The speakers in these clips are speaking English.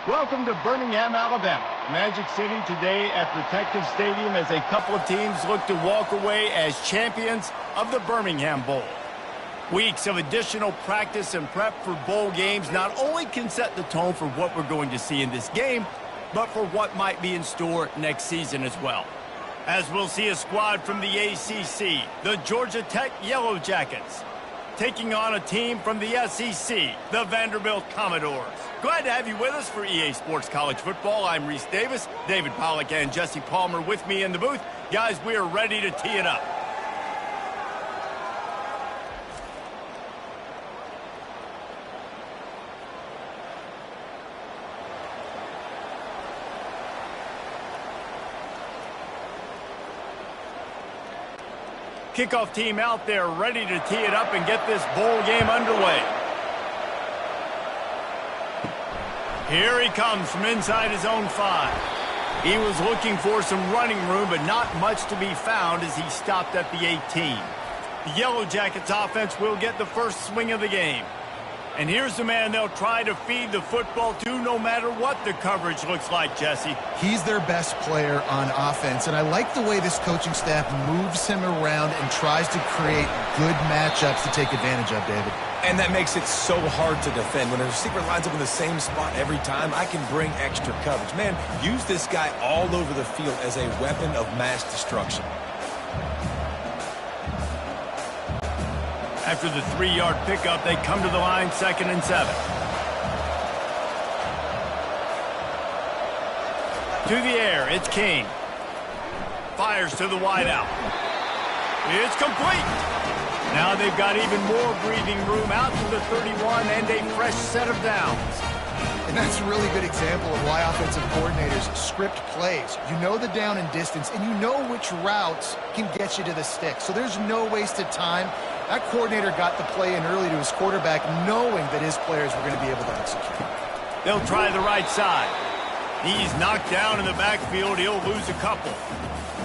Welcome to Birmingham, Alabama. Magic City today at Protective Stadium as a couple of teams look to walk away as champions of the Birmingham Bowl. Weeks of additional practice and prep for bowl games not only can set the tone for what we're going to see in this game, but for what might be in store next season as well. As we'll see a squad from the ACC, the Georgia Tech Yellow Jackets, taking on a team from the SEC, the Vanderbilt Commodores. Glad to have you with us for EA Sports College Football. I'm Reese Davis, David Pollack and Jesse Palmer with me in the booth. Guys, we are ready to tee it up. Kickoff team out there ready to tee it up and get this bowl game underway. Here he comes from inside his own 5. He was looking for some running room, but not much to be found as he stopped at the 18. The Yellow Jackets offense will get the first swing of the game. And here's the man they'll try to feed the football to no matter what the coverage looks like, Jesse. He's their best player on offense, and I like the way this coaching staff moves him around and tries to create good matchups to take advantage of, David. And that makes it so hard to defend. When a receiver lines up in the same spot every time, I can bring extra coverage. Man, use this guy all over the field as a weapon of mass destruction. After the 3-yard pickup, they come to the line, 2nd and 7. To the air, it's King. Fires to the wideout. It's complete. Now they've got even more breathing room out to the 31 and a fresh set of downs. And that's a really good example of why offensive coordinators script plays. You know the down and distance, and you know which routes can get you to the stick. So there's no wasted time. That coordinator got the play in early to his quarterback, knowing that his players were going to be able to execute. They'll try the right side. He's knocked down in the backfield. He'll lose a couple.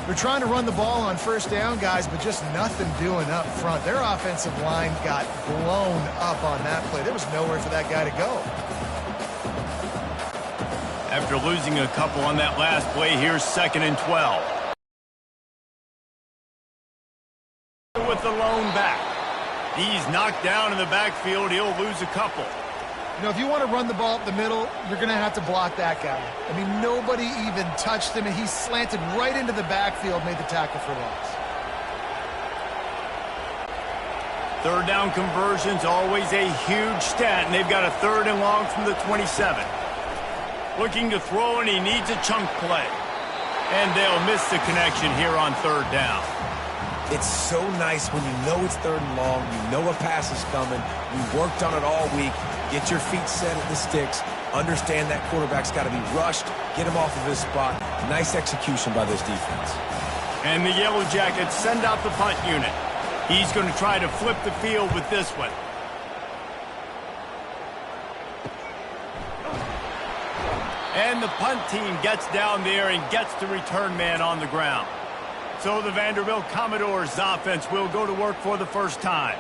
They're trying to run the ball on first down, guys, but just nothing doing up front. Their offensive line got blown up on that play. There was nowhere for that guy to go. After losing a couple on that last play, here's 2nd and 12. With the lone back. He's knocked down in the backfield. He'll lose a couple. You know, if you want to run the ball up the middle, you're going to have to block that guy. I mean, nobody even touched him, and he slanted right into the backfield, made the tackle for loss. 3rd down conversion's always a huge stat, and they've got a 3rd and long from the 27. Looking to throw, and he needs a chunk play. And they'll miss the connection here on 3rd down. It's so nice when you know it's 3rd and long, you know a pass is coming, you worked on it all week, get your feet set at the sticks, understand that quarterback's got to be rushed, get him off of his spot. Nice execution by this defense. And the Yellow Jackets send out the punt unit. He's going to try to flip the field with this one. And the punt team gets down there and gets the return man on the ground. So the Vanderbilt Commodores offense will go to work for the first time.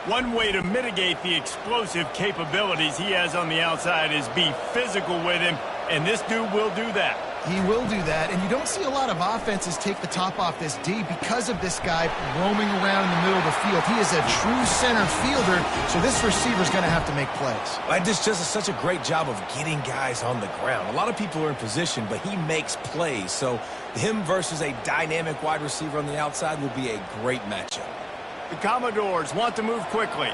One way to mitigate the explosive capabilities he has on the outside is be physical with him, and this dude will do that. He will do that, and you don't see a lot of offenses take the top off this D because of this guy roaming around in the middle of the field. He is a true center fielder, so this receiver's going to have to make plays. This just is such a great job of getting guys on the ground. A lot of people are in position, but he makes plays, so him versus a dynamic wide receiver on the outside will be a great matchup. The Commodores want to move quickly.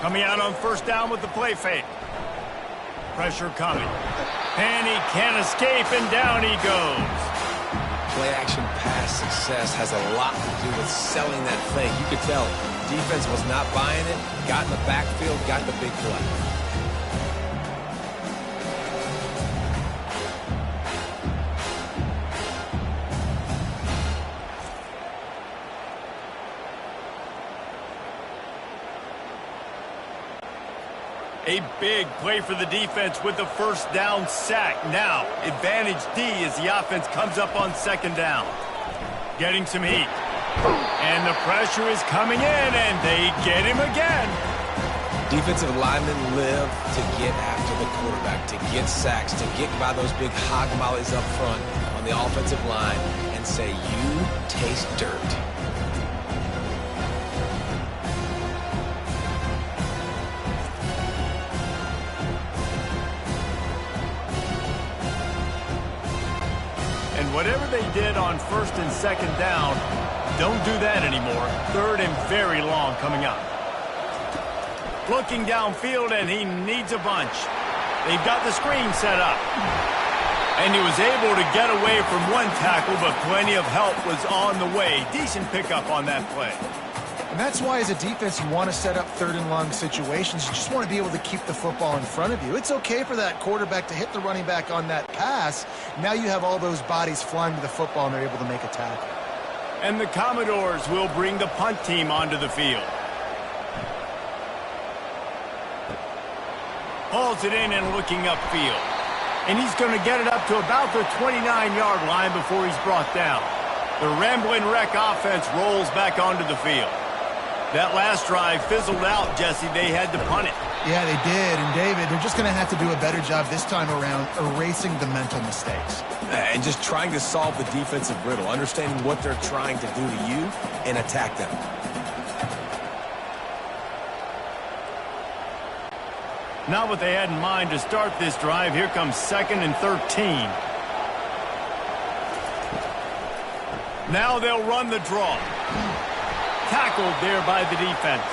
Coming out on 1st down with the play fake. Pressure coming. And he can't escape, and down he goes. Play-action pass success has a lot to do with selling that fake. You could tell defense was not buying it, got in the backfield, got the big play. A big play for the defense with the 1st down sack. Now, advantage D as the offense comes up on 2nd down. Getting some heat. And the pressure is coming in, and they get him again. Defensive linemen live to get after the quarterback, to get sacks, to get by those big hog mollies up front on the offensive line and say, you taste dirt. And whatever they did on first and second down, don't do that anymore. Third and very long coming up. Looking downfield, and he needs a bunch. They've got the screen set up. And he was able to get away from one tackle, but plenty of help was on the way. Decent pickup on that play. And that's why, as a defense, you want to set up third and long situations. You just want to be able to keep the football in front of you. It's okay for that quarterback to hit the running back on that pass. Now you have all those bodies flying to the football, and they're able to make a tackle. And the Commodores will bring the punt team onto the field. Hauls it in and looking upfield. And he's going to get it up to about the 29-yard line before he's brought down. The Ramblin' Wreck offense rolls back onto the field. That last drive fizzled out, Jesse. They had to punt it. Yeah, they did. And, David, they're just going to have to do a better job this time around erasing the mental mistakes. And just trying to solve the defensive riddle, understanding what they're trying to do to you and attack them. Not what they had in mind to start this drive. Here comes 2nd and 13. Now they'll run the draw. Tackled there by the defense.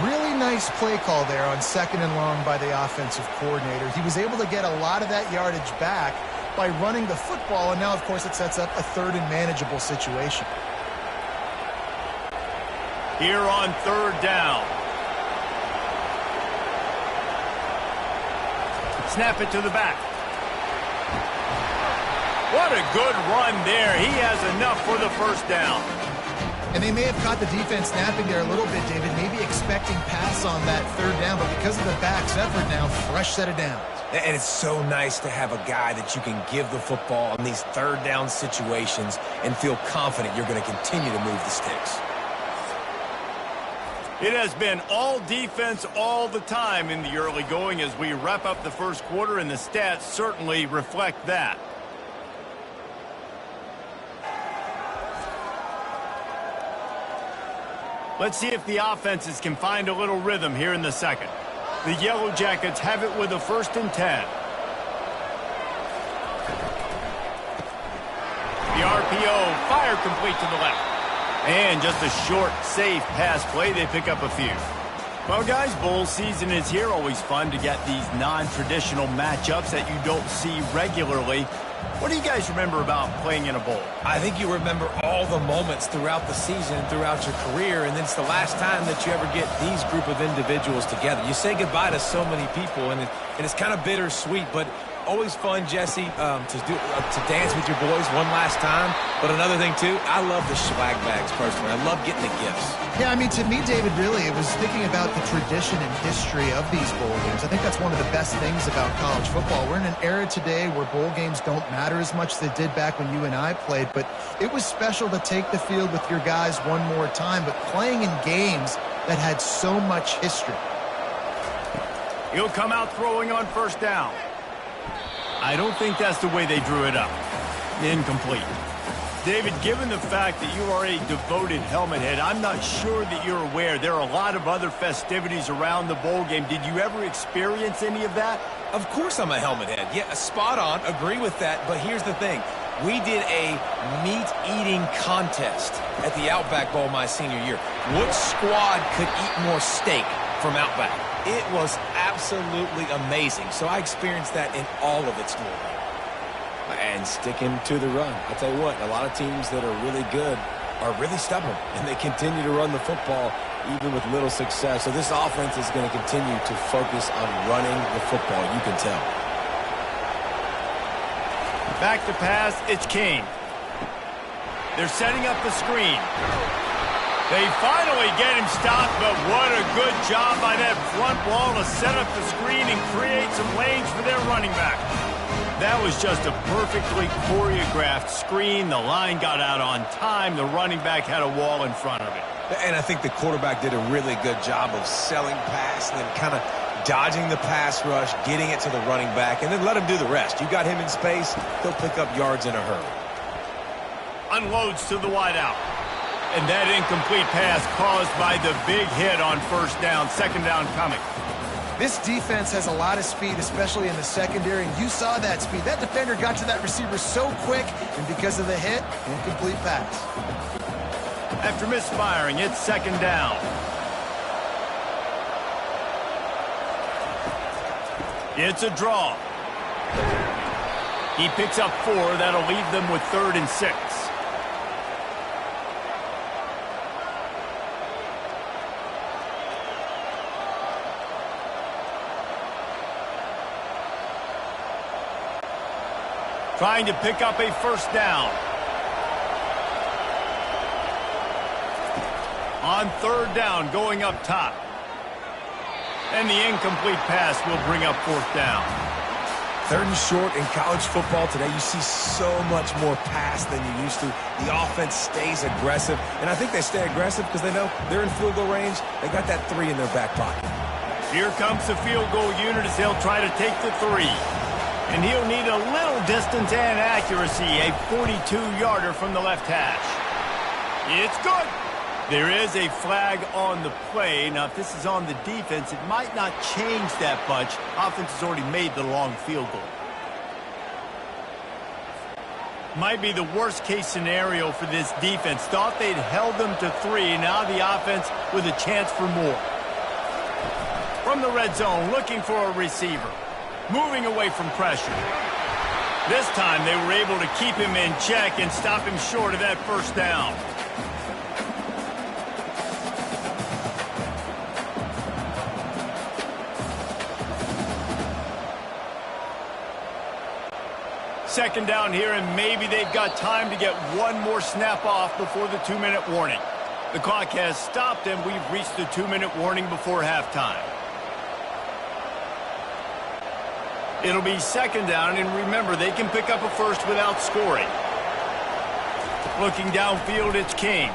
Really nice play call there on 2nd and long by the offensive coordinator. He was able to get a lot of that yardage back by running the football, and now, of course, it sets up a third and manageable situation. Here on 3rd down. Snap it to the back. What a good run there. He has enough for the first down. And they may have caught the defense napping there a little bit, David, maybe expecting pass on that 3rd down, but because of the back's effort now, fresh set of downs. And it's so nice to have a guy that you can give the football in these 3rd down situations and feel confident you're going to continue to move the sticks. It has been all defense all the time in the early going as we wrap up the first quarter, and the stats certainly reflect that. Let's see if the offenses can find a little rhythm here in the second. The Yellow Jackets have it with a 1st and 10. The RPO, fire complete to the left. And just a short, safe pass play. They pick up a few. Well, guys, bowl season is here. Always fun to get these non-traditional matchups that you don't see regularly. What do you guys remember about playing in a bowl? I think you remember all the moments throughout the season, throughout your career, and it's the last time that you ever get these group of individuals together. You say goodbye to so many people, and it's kind of bittersweet, but always fun, Jesse, to dance with your boys one last time. But another thing, too, I love the swag bags, personally. I love getting the gifts. Yeah, I mean, to me, David, really, it was thinking about the tradition and history of these bowl games. I think that's one of the best things about college football. We're in an era today where bowl games don't matter as much as they did back when you and I played, but it was special to take the field with your guys one more time, but playing in games that had so much history. He'll come out throwing on 1st down. I don't think that's the way they drew it up. Incomplete. David, given the fact that you are a devoted helmet head, I'm not sure that you're aware there are a lot of other festivities around the bowl game. Did you ever experience any of that? Of course I'm a helmet head. Yeah, spot on. Agree with that. But here's the thing. We did a meat-eating contest at the Outback Bowl my senior year. Which squad could eat more steak from Outback? It was absolutely amazing. So I experienced that in all of its glory. And sticking to the run. I'll tell you what, a lot of teams that are really good are really stubborn, and they continue to run the football even with little success. So this offense is going to continue to focus on running the football, you can tell. Back to pass, it's Kane. They're setting up the screen. They finally get him stopped, but what a good job by that front wall to set up the screen and create some lanes for their running back. That was just a perfectly choreographed screen. The line got out on time. The running back had a wall in front of it. And I think the quarterback did a really good job of selling pass and then kind of dodging the pass rush, getting it to the running back, and then let him do the rest. You got him in space, he'll pick up yards in a hurry. Unloads to the wideout. And that incomplete pass caused by the big hit on first down. Second down coming. This defense has a lot of speed, especially in the secondary, and you saw that speed. That defender got to that receiver so quick, and because of the hit, incomplete pass. After misfiring, it's second down. It's a draw. He picks up 4. That'll leave them with 3rd and 6. Trying to pick up a first down. On 3rd down, going up top. And the incomplete pass will bring up 4th down. 3rd and short in college football today. You see so much more pass than you used to. The offense stays aggressive, and I think they stay aggressive because they know they're in field goal range. They got that 3 in their back pocket. Here comes the field goal unit as they'll try to take the 3. And he'll need a little distance and accuracy, a 42-yarder from the left hash. It's good. There is a flag on the play. Now, if this is on the defense, it might not change that much. Offense has already made the long field goal. Might be the worst-case scenario for this defense. Thought they'd held them to 3. Now the offense with a chance for more. From the red zone, looking for a receiver. Moving away from pressure. This time they were able to keep him in check and stop him short of that first down. Second down here, and maybe they've got time to get one more snap off before the 2-minute warning. The clock has stopped, and we've reached the 2-minute warning before halftime. It'll be second down, and remember, they can pick up a first without scoring. Looking downfield, it's King.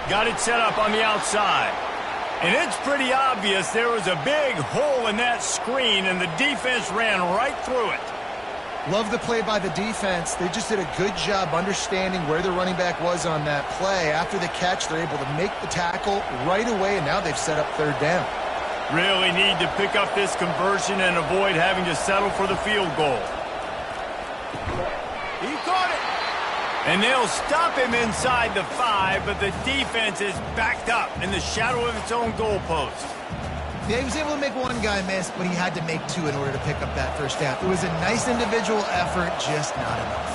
Got it set up on the outside. And it's pretty obvious there was a big hole in that screen, and the defense ran right through it. Love the play by the defense. They just did a good job understanding where the running back was on that play. After the catch, they're able to make the tackle right away, and now they've set up 3rd down. Really need to pick up this conversion and avoid having to settle for the field goal. He caught it. And they'll stop him inside the 5, but the defense is backed up in the shadow of its own goalpost. Yeah, he was able to make one guy miss, but he had to make 2 in order to pick up that first down. It was a nice individual effort, just not enough.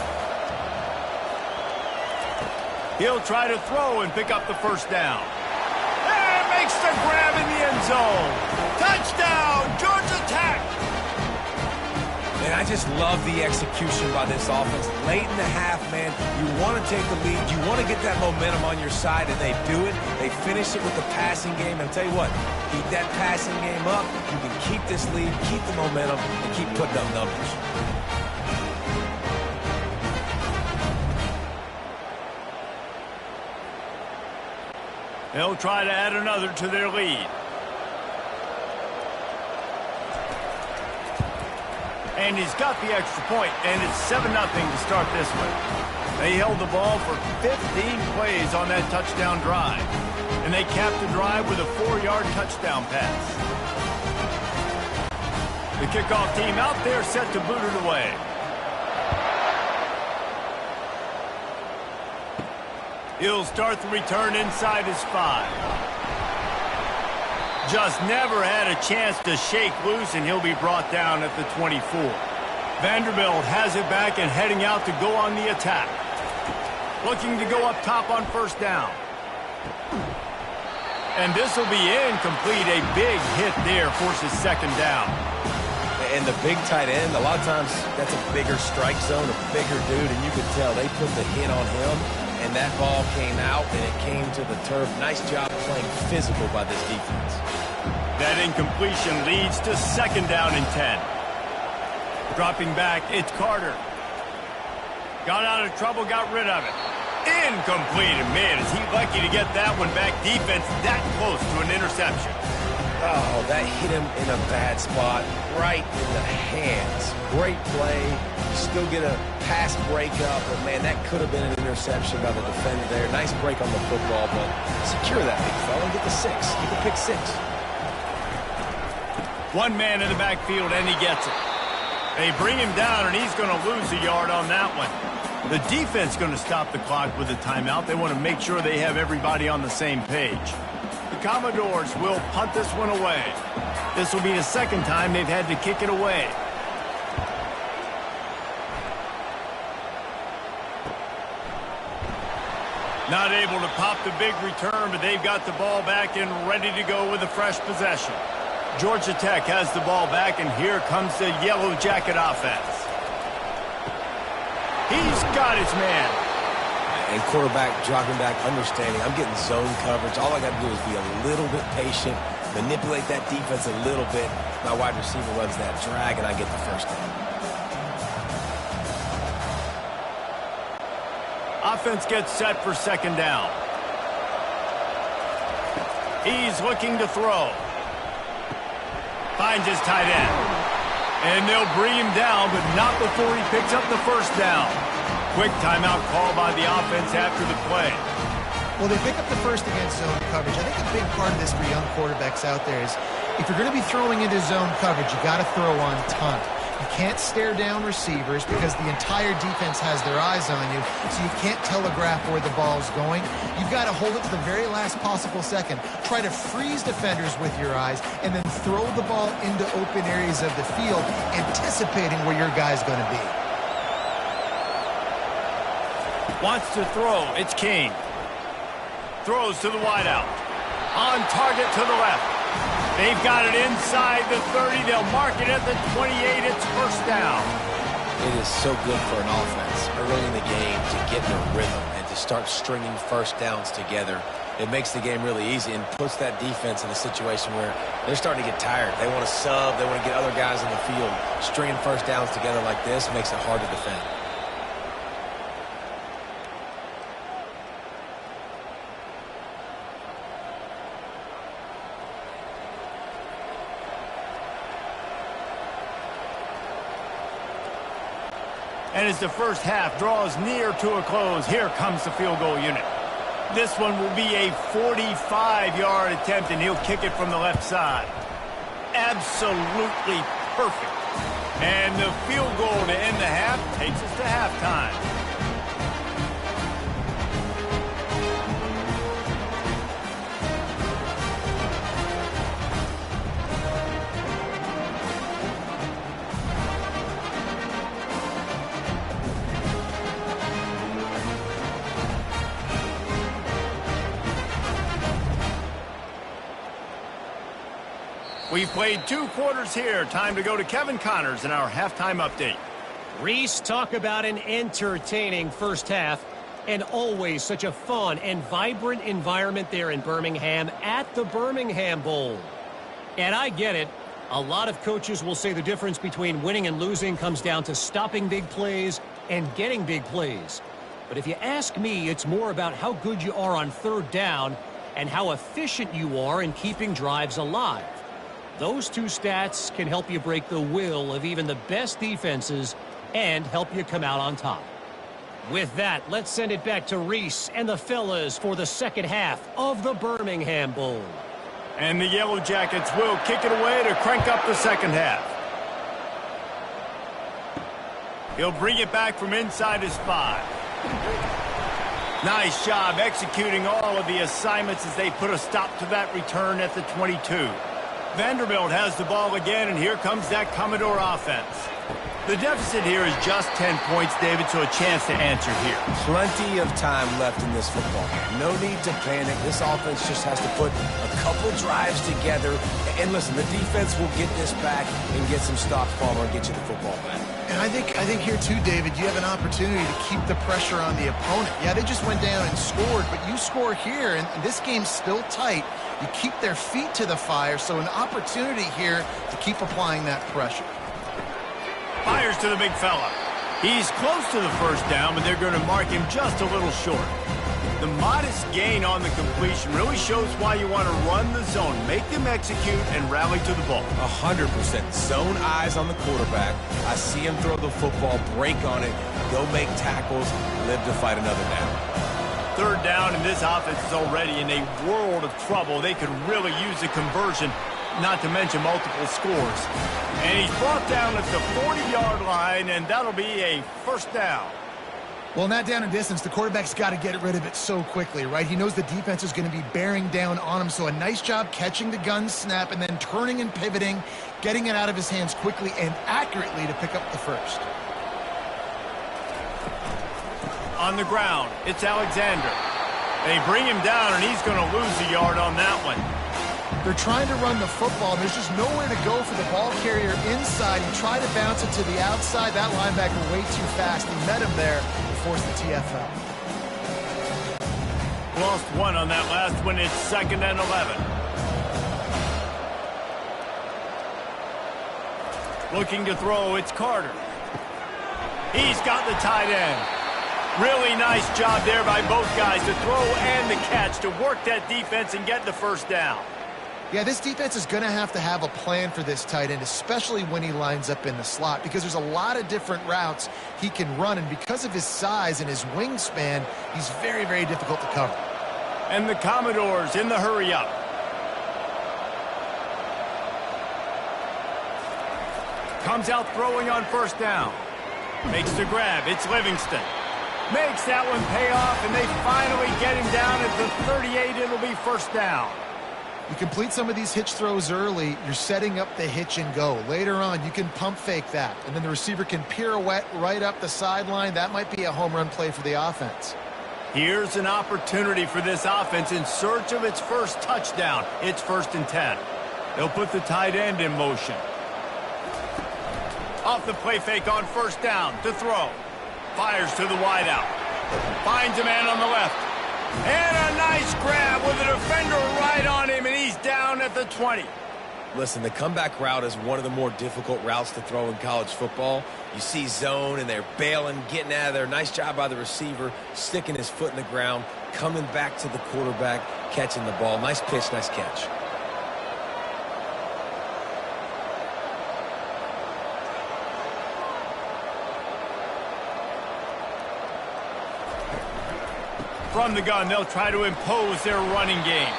He'll try to throw and pick up the first down. And makes the grab in the end zone. Touchdown, Georgia Tech! And I just love the execution by this offense. Late in the half, man, you want to take the lead. You want to get that momentum on your side, and they do it. They finish it with the passing game. And I'll tell you what, keep that passing game up. You can keep this lead, keep the momentum, and keep putting up numbers. They'll try to add another to their lead. And he's got the extra point, and it's 7-0 to start this one. They held the ball for 15 plays on that touchdown drive. And they capped the drive with a 4-yard touchdown pass. The kickoff team out there set to boot it away. He'll start the return inside his 5. Just never had a chance to shake loose, and he'll be brought down at the 24. Vanderbilt has it back and heading out to go on the attack. Looking to go up top on first down. And this will be incomplete. A big hit there forces second down. And the big tight end, a lot of times that's a bigger strike zone, a bigger dude, and you could tell they put the hit on him, and that ball came out, and it came to the turf. Nice job playing physical by this defense. That incompletion leads to second down and 10. Dropping back, it's Carter. Got out of trouble, got rid of it. Incomplete. And man, is he lucky to get that one back. Defense that close to an interception. Oh, that hit him in a bad spot, right in the hands. Great play. You still get a pass breakup, but man, that could have been an interception by the defender there. Nice break on the football, but secure that big fella and get the 6. Get the pick 6. One man in the backfield, and he gets it. They bring him down, and he's going to lose a yard on that one. The defense going to stop the clock with a timeout. They want to make sure they have everybody on the same page. The Commodores will punt this one away. This will be the second time they've had to kick it away. Not able to pop the big return, but they've got the ball back and ready to go with a fresh possession. Georgia Tech has the ball back, and here comes the Yellow Jacket offense. He's got his man. And quarterback dropping back, understanding. I'm getting zone coverage. All I got to do is be a little bit patient, manipulate that defense a little bit. My wide receiver runs that drag, and I get the first down. Offense gets set for second down. He's looking to throw. Finds his tight end. And they'll bring him down, but not before he picks up the first down. Quick timeout call by the offense after the play. Well, they pick up the first against zone coverage. I think a big part of this for young quarterbacks out there is if you're going to be throwing into zone coverage, you got to throw on time. You can't stare down receivers because the entire defense has their eyes on you, so you can't telegraph where the ball's going. You've got to hold it to the very last possible second. Try to freeze defenders with your eyes and then throw the ball into open areas of the field, anticipating where your guy's going to be. Wants to throw. It's King. Throws to the wideout. On target to the left. They've got it inside the 30. They'll mark it at the 28. It's first down. It is so good for an offense early in the game to get in a rhythm and to start stringing first downs together. It makes the game really easy and puts that defense in a situation where they're starting to get tired. They want to sub. They want to get other guys in the field. Stringing first downs together like this makes it hard to defend. And as the first half draws near to a close, here comes the field goal unit. This one will be a 45-yard attempt, and he'll kick it from the left side. Absolutely perfect. And the field goal to end the half takes us to halftime. We've played 2 quarters here. Time to go to Kevin Connors in our halftime update. Reese, talk about an entertaining first half. And always such a fun and vibrant environment there in Birmingham at the Birmingham Bowl. And I get it. A lot of coaches will say the difference between winning and losing comes down to stopping big plays and getting big plays. But if you ask me, it's more about how good you are on third down and how efficient you are in keeping drives alive. Those 2 stats can help you break the will of even the best defenses and help you come out on top. With that, let's send it back to Reese and the fellas for the second half of the Birmingham Bowl. And the Yellow Jackets will kick it away to crank up the second half. He'll bring it back from inside his 5. Nice job executing all of the assignments as they put a stop to that return at the 22. Vanderbilt has the ball again, and here comes that Commodore offense. The deficit here is just 10 points, David, so a chance to answer here. Plenty of time left in this football game. No need to panic. This offense just has to put a couple drives together. And listen, the defense will get this back and get some stops, Palmer, and get you the football back. And I think here too, David, you have an opportunity to keep the pressure on the opponent. Yeah, they just went down and scored, but you score here, and this game's still tight. You keep their feet to the fire, so an opportunity here to keep applying that pressure. Fires to the big fella. He's close to the first down, but they're going to mark him just a little short. The modest gain on the completion really shows why you want to run the zone, make them execute, and rally to the ball. 100%. Zone eyes on the quarterback. I see him throw the football, break on it, go make tackles, live to fight another down. Third down, and this offense is already in a world of trouble. They could really use a conversion, not to mention multiple scores. And he's brought down at the 40-yard line, and that'll be a first down. Well, in that down and distance, the quarterback's got to get rid of it so quickly, right? He knows the defense is going to be bearing down on him, so a nice job catching the gun snap and then turning and pivoting, getting it out of his hands quickly and accurately to pick up the first. On the ground, it's Alexander. They bring him down, and he's going to lose a yard on that one. They're trying to run the football, and there's just nowhere to go for the ball carrier inside. He tried to bounce it to the outside. That linebacker way too fast. He met him there and forced the TFL. Lost one on that last one. It's 2nd and 11. Looking to throw, it's Carter. He's got the tight end. Really nice job there by both guys to throw and the catch to work that defense and get the first down. Yeah, this defense is going to have a plan for this tight end, especially when he lines up in the slot, because there's a lot of different routes he can run, and because of his size and his wingspan, he's very, very difficult to cover. And the Commodores in the hurry-up. Comes out throwing on first down. Makes the grab. It's Livingston. Makes that one pay off, and they finally get him down at the 38. It'll be first down. You complete some of these hitch throws early, you're setting up the hitch and go. Later on, you can pump fake that, and then the receiver can pirouette right up the sideline. That might be a home run play for the offense. Here's an opportunity for this offense in search of its first touchdown. It's 1st and 10. They'll put the tight end in motion. Off the play fake on first down to throw. Fires to the wideout. Finds a man on the left. And a nice grab with a defender right on him, and he's down at the 20. Listen, the comeback route is one of the more difficult routes to throw in college football. You see zone, and they're bailing, getting out of there. Nice job by the receiver, sticking his foot in the ground, coming back to the quarterback, catching the ball. Nice pitch, nice catch. From the gun, they'll try to impose their running game.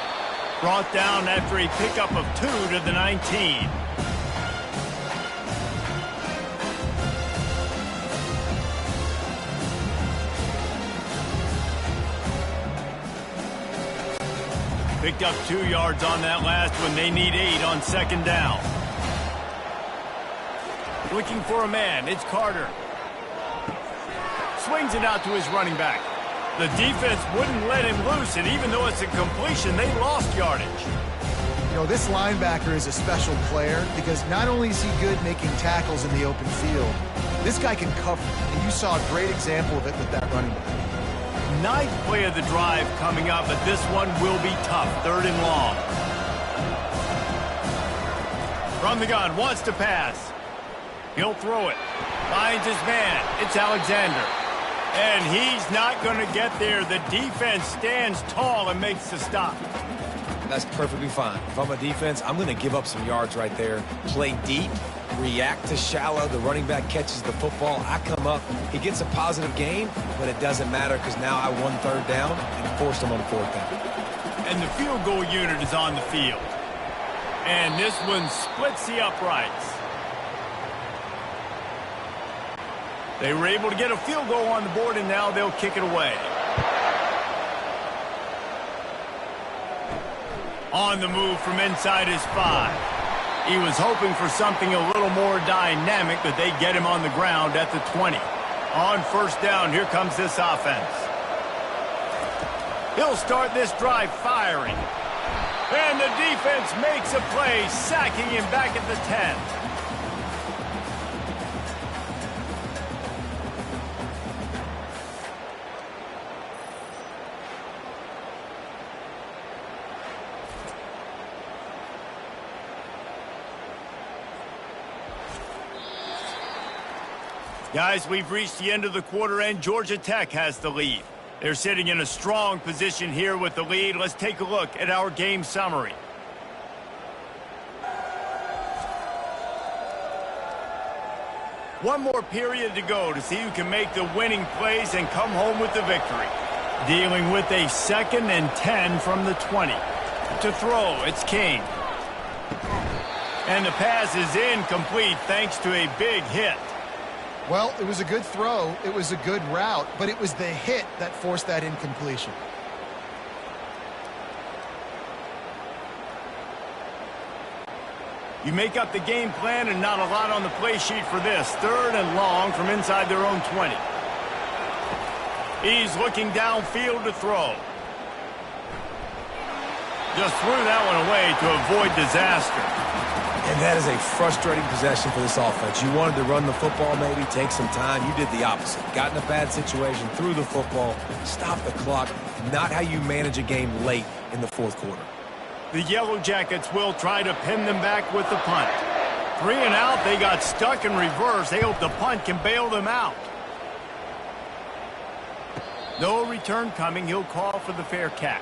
Brought down after a pickup of 2 to the 19. Picked up 2 yards on that last one. They need 8 on 2nd down. Looking for a man. It's Carter. Swings it out to his running back. The defense wouldn't let him loose, and even though it's a completion, they lost yardage. You know, this linebacker is a special player because not only is he good making tackles in the open field, this guy can cover, and you saw a great example of it with that running back. Ninth play of the drive coming up, but this one will be tough. 3rd and long. From the gun, wants to pass. He'll throw it. Finds his man. It's Alexander. And he's not going to get there. The defense stands tall and makes the stop. That's perfectly fine. If I'm a defense, I'm going to give up some yards right there. Play deep, react to shallow. The running back catches the football. I come up. He gets a positive gain, but it doesn't matter because now I won 3rd down and forced him on 4th down. And the field goal unit is on the field. And this one splits the uprights. They were able to get a field goal on the board, and now they'll kick it away. On the move from inside his 5. He was hoping for something a little more dynamic, but they get him on the ground at the 20. On 1st down, here comes this offense. He'll start this drive firing. And the defense makes a play, sacking him back at the 10. Guys, we've reached the end of the quarter, and Georgia Tech has the lead. They're sitting in a strong position here with the lead. Let's take a look at our game summary. One more period to go to see who can make the winning plays and come home with the victory. Dealing with a 2nd and 10 from the 20. To throw, it's King. And the pass is incomplete thanks to a big hit. Well, it was a good throw, it was a good route, but it was the hit that forced that incompletion. You make up the game plan and not a lot on the play sheet for this. 3rd and long from inside their own 20. He's looking downfield to throw. Just threw that one away to avoid disaster. And that is a frustrating possession for this offense. You wanted to run the football, maybe take some time. You did the opposite. Got in a bad situation, threw the football, stopped the clock. Not how you manage a game late in the 4th quarter. The Yellow Jackets will try to pin them back with the punt. 3 and out, they got stuck in reverse. They hope the punt can bail them out. No return coming. He'll call for the fair catch.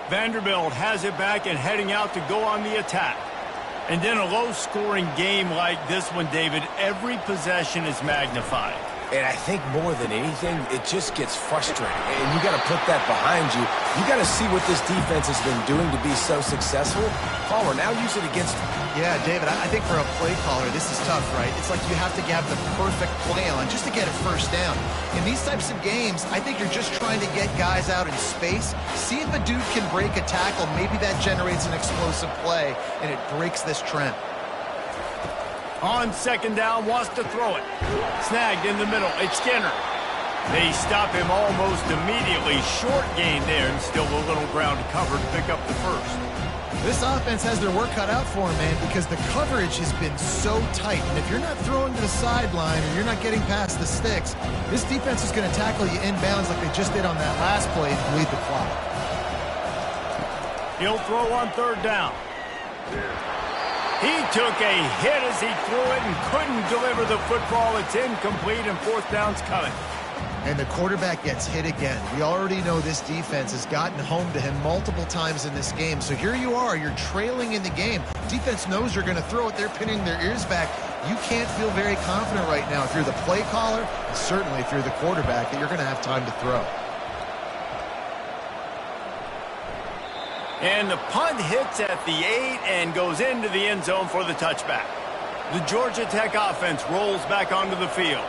Vanderbilt has it back and heading out to go on the attack. And in a low-scoring game like this one, David, every possession is magnified. And I think more than anything, it just gets frustrating. And you got to put that behind you. You got to see what this defense has been doing to be so successful. Palmer, now use it against them. Yeah, David, I think for a play caller, this is tough, right? It's like you have to have the perfect play on just to get a first down. In these types of games, I think you're just trying to get guys out in space, see if a dude can break a tackle. Maybe that generates an explosive play, and it breaks this trend. On 2nd down, wants to throw it. Snagged in the middle. It's Skinner. They stop him almost immediately. Short gain there, and still a little ground to cover to pick up the first. This offense has their work cut out for them, man, because the coverage has been so tight. And if you're not throwing to the sideline or you're not getting past the sticks, this defense is going to tackle you inbounds like they just did on that last play and bleed the clock. He'll throw on 3rd down. He took a hit as he threw it and couldn't deliver the football. It's incomplete, and 4th down's coming. And the quarterback gets hit again. We already know this defense has gotten home to him multiple times in this game. So here you are, you're trailing in the game. Defense knows you're going to throw it. They're pinning their ears back. You can't feel very confident right now if you're the play caller, and certainly if you're the quarterback, that you're going to have time to throw. And the punt hits at the 8 and goes into the end zone for the touchback. The Georgia Tech offense rolls back onto the field.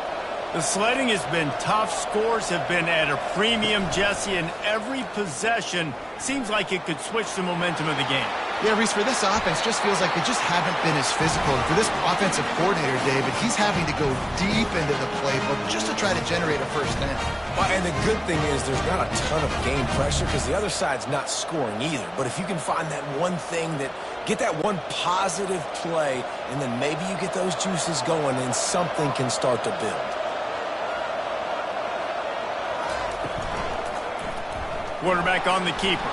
The sledding has been tough. Scores have been at a premium, Jesse, and every possession seems like it could switch the momentum of the game. Yeah, Reese, for this offense, just feels like they just haven't been as physical. And for this offensive coordinator, David, he's having to go deep into the playbook just to try to generate a first down. Well, and the good thing is there's not a ton of game pressure because the other side's not scoring either. But if you can find that one thing that get that one positive play, and then maybe you get those juices going and something can start to build. Quarterback on the keeper.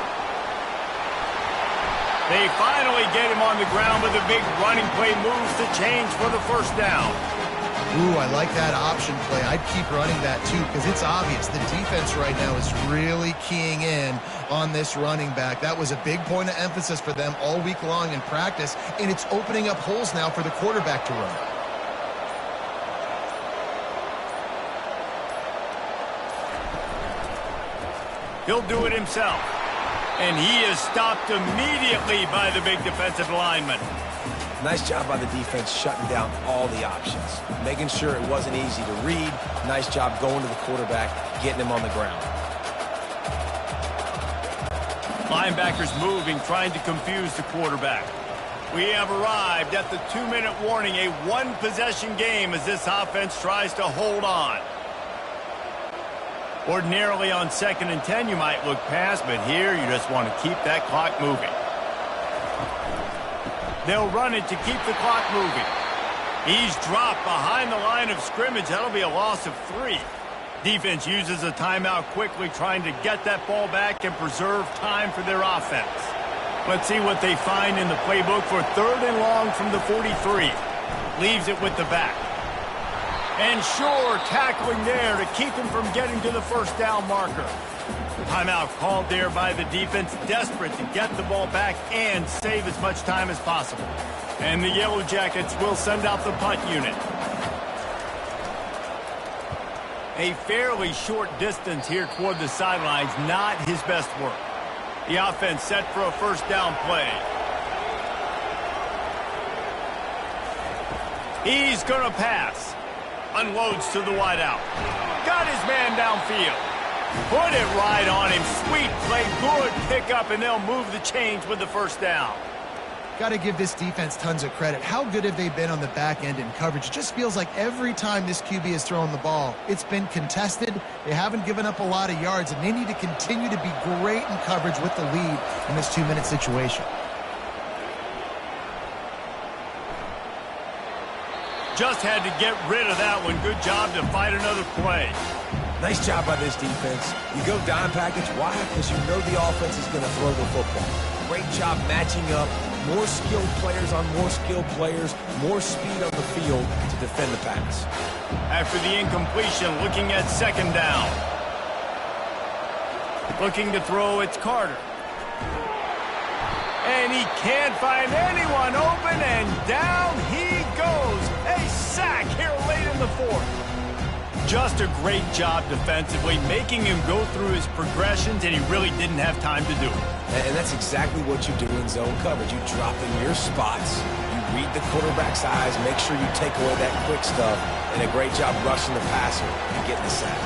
They finally get him on the ground with a big running play, moves the change for the first down. Ooh, I like that option play. I'd keep running that too because it's obvious the defense right now is really keying in on this running back. That was a big point of emphasis for them all week long in practice, and it's opening up holes now for the quarterback to run. He'll do it himself. And he is stopped immediately by the big defensive lineman. Nice job by the defense shutting down all the options. Making sure it wasn't easy to read. Nice job going to the quarterback, getting him on the ground. Linebackers moving, trying to confuse the quarterback. We have arrived at the 2-minute warning, a one-possession game as this offense tries to hold on. Ordinarily on 2nd and 10, you might look past, but here you just want to keep that clock moving. They'll run it to keep the clock moving. He's dropped behind the line of scrimmage. That'll be a loss of 3. Defense uses a timeout quickly, trying to get that ball back and preserve time for their offense. Let's see what they find in the playbook for 3rd and long from the 43. Leaves it with the back. And sure, tackling there to keep him from getting to the first down marker. Timeout called there by the defense, desperate to get the ball back and save as much time as possible. And the Yellow Jackets will send out the punt unit. A fairly short distance here toward the sidelines, not his best work. The offense set for a first down play. He's going to pass. Unloads to the wideout. Got his man downfield. Put it right on him. Sweet play, good pickup, and they'll move the chains with the first down. Got to give this defense tons of credit. How good have they been on the back end in coverage? It just feels like every time this QB has thrown the ball, it's been contested. They haven't given up a lot of yards, and they need to continue to be great in coverage with the lead in this 2-minute situation. Just had to get rid of that one. Good job to fight another play. Nice job by this defense. You go dime package. Why? Because you know the offense is going to throw the football. Great job matching up. More skilled players on more skilled players. More speed on the field to defend the pass. After the incompletion, looking at second down. Looking to throw, it's Carter. And he can't find anyone open, and down he goes. A sack here late in the fourth. Just a great job defensively, making him go through his progressions, and he really didn't have time to do it. And that's exactly what you do in zone coverage. You drop in your spots, you read the quarterback's eyes, make sure you take away that quick stuff, and a great job rushing the passer and getting the sack.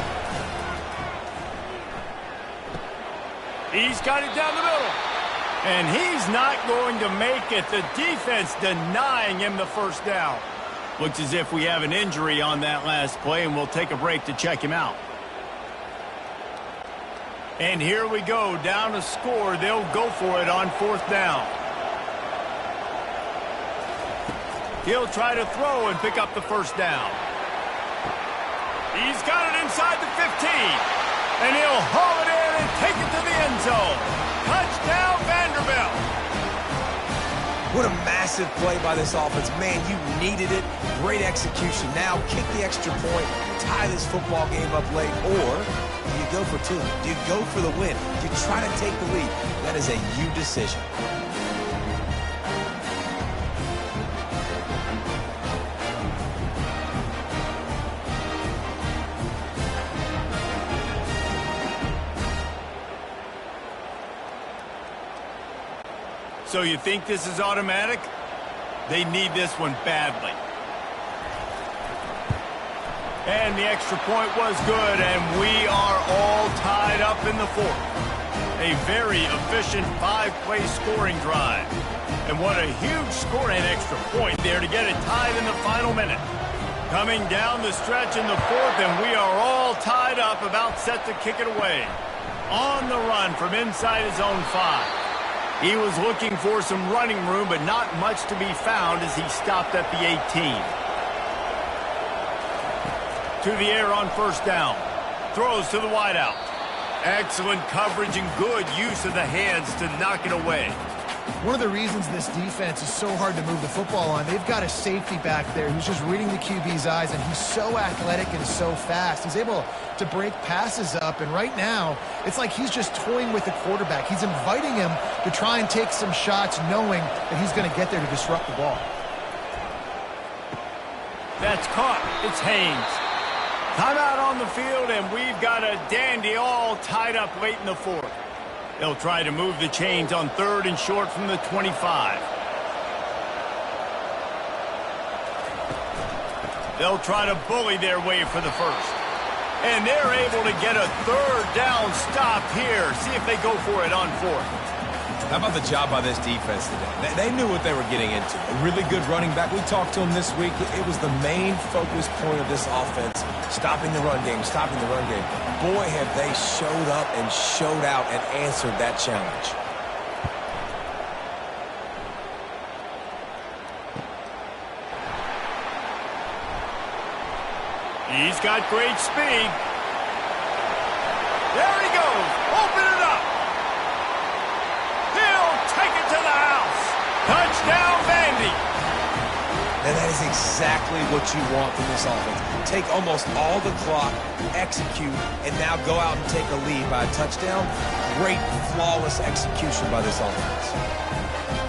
He's got it down the middle. And he's not going to make it. The defense denying him the first down. Looks as if we have an injury on that last play, and we'll take a break to check him out. And here we go, down to score. They'll go for it on fourth down. He'll try to throw and pick up the first down. He's got it inside the 15. And he'll haul it in and take it to the end zone. Touchdown, Vanderbilt. What a massive play by this offense. Man, you needed it. Great execution. Now kick the extra point, tie this football game up late, or do you go for two? Do you go for the win? Do you try to take the lead? That is a you decision. So you think this is automatic? They need this one badly. And the extra point was good, and we are all tied up in the fourth. A very efficient 5-play scoring drive. And what a huge score and extra point there to get it tied in the final minute. Coming down the stretch in the fourth, and we are all tied up, about set to kick it away. On the run from inside his own 5. He was looking for some running room, but not much to be found as he stopped at the 18. To the air on first down. Throws to the wideout. Excellent coverage and good use of the hands to knock it away. One of the reasons this defense is so hard to move the football on, they've got a safety back there who's just reading the QB's eyes, and he's so athletic and so fast. He's able to break passes up, and right now, it's like he's just toying with the quarterback. He's inviting him to try and take some shots, knowing that he's going to get there to disrupt the ball. That's caught. It's Haynes. Timeout on the field, and we've got a dandy all tied up late in the fourth. They'll try to move the chains on third and short from the 25. They'll try to bully their way for the first. And they're able to get a third down stop here. See if they go for it on fourth. How about the job by this defense today? They knew what they were getting into. A really good running back. We talked to him this week. It was the main focus point of this offense. Stopping the run game, stopping the run game. Boy, have they showed up and showed out and answered that challenge. He's got great speed. There he goes. Open it up. He'll take it to the house. Touchdown, Vandy. And that is exactly what you want from this offense. Take almost all the clock, execute, and now go out and take a lead by a touchdown. Great, flawless execution by this offense.